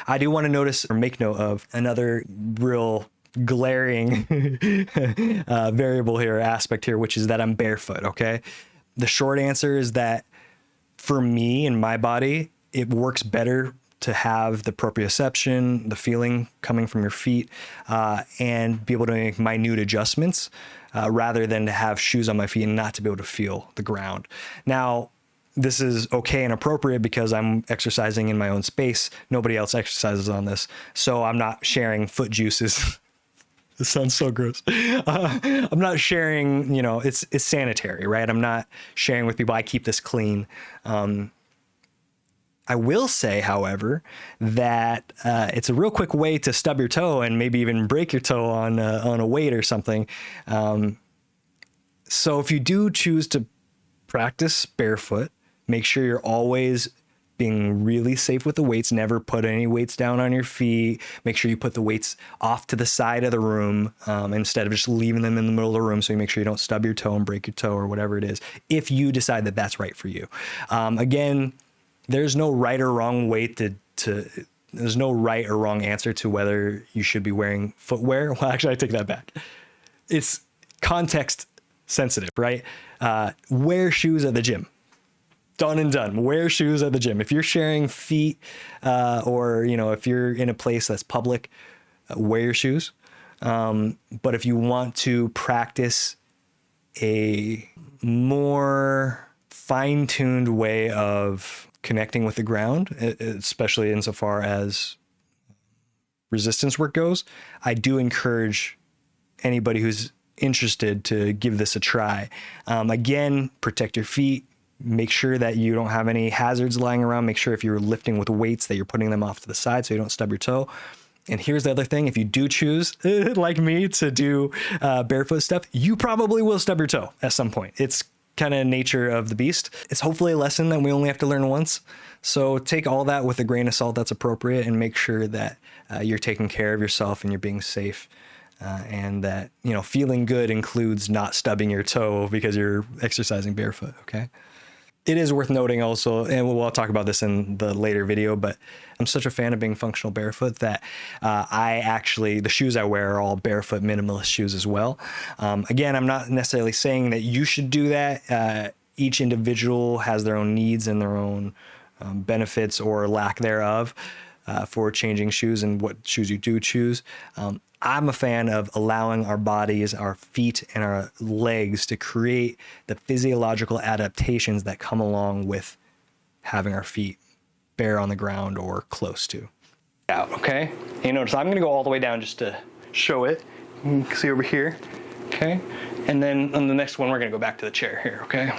I do want to notice or make note of another real glaring variable here, aspect here, which is that I'm barefoot. Okay. The short answer is that for me and my body, it works better to have the proprioception, the feeling coming from your feet, and be able to make minute adjustments rather than to have shoes on my feet and not to be able to feel the ground. Now, this is okay and appropriate because I'm exercising in my own space. Nobody else exercises on this. So I'm not sharing foot juices. This sounds so gross. I'm not sharing, you know, it's sanitary, right? I'm not sharing with people. I keep this clean. I will say, however, that it's a real quick way to stub your toe and maybe even break your toe on a weight or something. So if you do choose to practice barefoot, make sure you're always being really safe with the weights. Never put any weights down on your feet. Make sure you put the weights off to the side of the room instead of just leaving them in the middle of the room, so you make sure you don't stub your toe and break your toe or whatever it is, if you decide that that's right for you. Again, there's no right or wrong way there's no right or wrong answer to whether you should be wearing footwear. Well, actually, I take that back. It's context sensitive, right? Wear shoes at the gym. Done and done. Wear shoes at the gym. If you're sharing feet, or, you know, if you're in a place that's public, wear your shoes. But if you want to practice a more fine-tuned way of connecting with the ground, especially insofar as resistance work goes, I do encourage anybody who's interested to give this a try. Again, protect your feet. Make sure that you don't have any hazards lying around. Make sure if you're lifting with weights that you're putting them off to the side so you don't stub your toe. And here's the other thing. If you do choose, like me, to do barefoot stuff, you probably will stub your toe at some point. It's kind of nature of the beast. It's hopefully a lesson that we only have to learn once. So take all that with a grain of salt that's appropriate, and make sure that you're taking care of yourself and you're being safe. And that, you know, feeling good includes not stubbing your toe because you're exercising barefoot. Okay. It is worth noting also, and we'll talk about this in the later video, but I'm such a fan of being functional barefoot that the shoes I wear are all barefoot minimalist shoes as well. Again, I'm not necessarily saying that you should do that. Each individual has their own needs and their own benefits or lack thereof for changing shoes and what shoes you do choose. I'm a fan of allowing our bodies, our feet, and our legs to create the physiological adaptations that come along with having our feet bare on the ground or close to. Out, okay? You notice I'm gonna go all the way down just to show it. You can see over here, okay? And then on the next one, we're gonna go back to the chair here, okay?